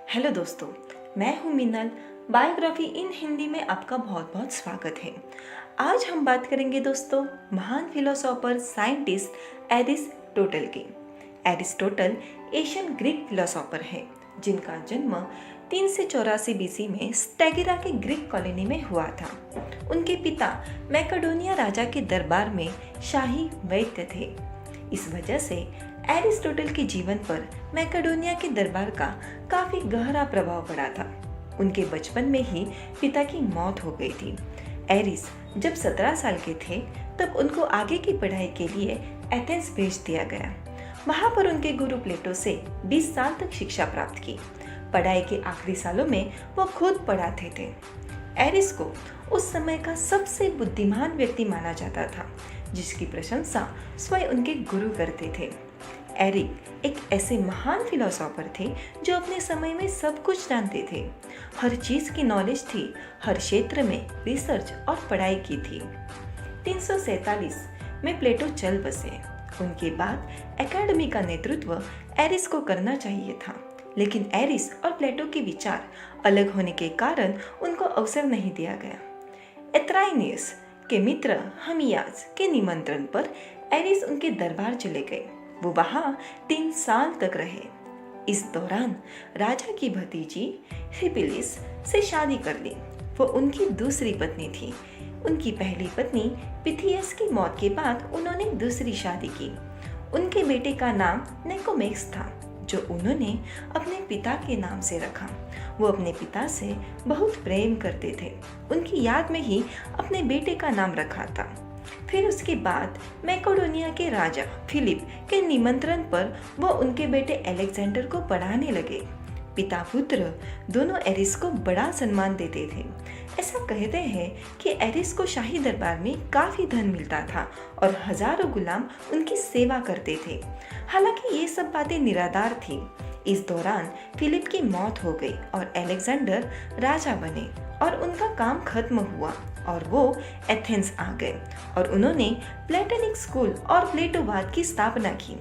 Hello दोस्तों, मैं हूँ मिनल। बायोग्राफी इन हिंदी में आपका बहुत बहुत स्वागत है। आज हम बात करेंगे दोस्तों महान फिलोसोफर साइंटिस्ट एरिस्टोटल की। एरिस्टोटल एशियन ग्रीक फिलोसोफर हैं जिनका जन्म 384 बीसी में स्टेगिरा के ग्रीक कॉलोनी में हुआ था। उनके पिता मैकेडोनिया राजा के दरबार में शाही वैद्य थे। इस वजह से एरिस्टोटल के जीवन पर मैकेडोनिया के दरबार का काफी गहरा प्रभाव पड़ा था। उनके बचपन में ही पिता की मौत हो गई थी। एरिस जब 17 साल के थे तब उनको आगे की पढ़ाई के लिए एथेंस भेज दिया गया। वहां पर उनके गुरु प्लेटो से 20 साल तक शिक्षा प्राप्त की। पढ़ाई के आखिरी सालों में वो खुद पढ़ाते थे। एरिस को उस समय का सबसे बुद्धिमान व्यक्ति माना जाता था, जिसकी प्रशंसा स्वयं उनके गुरु करते थे। एरिक एक ऐसे महान फिलोसोफर थे जो अपने समय में सब कुछ जानते थे। हर चीज की नॉलेज थी, हर क्षेत्र में रिसर्च और पढ़ाई की थी। 347 में प्लेटो चल बसे। उनके बाद एकेडमी का नेतृत्व एरिस को करना चाहिए था, लेकिन एरिस और प्लेटो के विचार अलग होने के कारण उनको अवसर नहीं दिया गया। एथ्राइनियस के मित्र हमियास के निमंत्रण पर एरिस उनके दरबार चले गए। वो वहां 3 साल तक रहे। इस दौरान राजा की भतीजी हिपिलिस से शादी कर ली। वो उनकी दूसरी पत्नी थी। उनकी पहली पत्नी पिथियस की मौत के बाद उन्होंने दूसरी शादी की। उनके बेटे का नाम निकोमेक्स था, जो उन्होंने अपने पिता के नाम से रखा। वो अपने पिता से बहुत प्रेम करते थे। उनकी याद में ही अपने बेटे का नाम रखा था। फिर उसके बाद मैकेडोनिया के राजा फिलिप के निमंत्रण पर वो उनके बेटे अलेक्जेंडर को पढ़ाने लगे। पिता पुत्र दोनों एरिस को बड़ा सम्मान देते थे। ऐसा कहते हैं कि एरिस को शाही दरबार में काफी धन मिलता था और हजारों गुलाम उनकी सेवा करते थे। हालांकि ये सब बातें निराधार थी। इस दौरान फिलिप की मौत हो गई और अलेक्जेंडर राजा बने और उनका काम खत्म हुआ और वो एथेंस आ गए और उन्होंने प्लेटोनिक स्कूल और प्लेटोवाद की स्थापना की।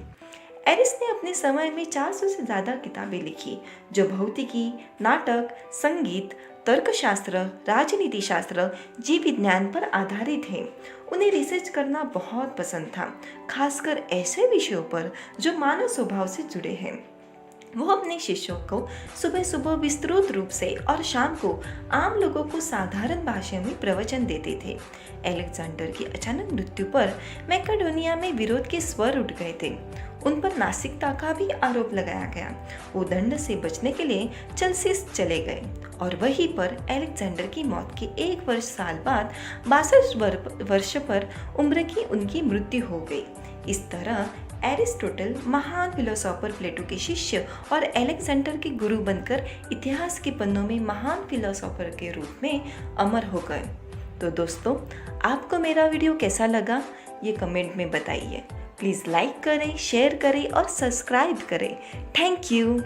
एरिस ने अपने समय में 400 से ज़्यादा किताबें लिखी, जो भौतिकी, नाटक, संगीत, तर्कशास्त्र, राजनीति शास्त्र, जीव विज्ञान पर आधारित है। उन्हें रिसर्च करना बहुत पसंद था, खासकर ऐसे विषयों पर जो मानव स्वभाव से जुड़े हैं। वो अपने शिष्यों को सुबह सुबह विस्तृत रूप से और शाम को आम लोगों को साधारण भाषा में प्रवचन देते थे। अलेक्जेंडर की अचानक मृत्यु पर मैकेडोनिया में विरोध के स्वर उठ गए थे। उन पर नास्तिकता का भी आरोप लगाया गया। वो दंड से बचने के लिए चलसिस चले गए और वहीं पर अलेक्जेंडर की मौत के 1 वर्ष साल बाद 62 वर्ष पर उम्र की उनकी मृत्यु हो गई। इस तरह एरिस्टोटल महान फिलोसोफर प्लेटो के शिष्य और अलेक्जेंडर के गुरु बनकर इतिहास के पन्नों में महान फिलोसोफर के रूप में अमर हो गए। तो दोस्तों, आपको मेरा वीडियो कैसा लगा ये कमेंट में बताइए। प्लीज़ लाइक करें, शेयर करें और सब्सक्राइब करें। Thank you.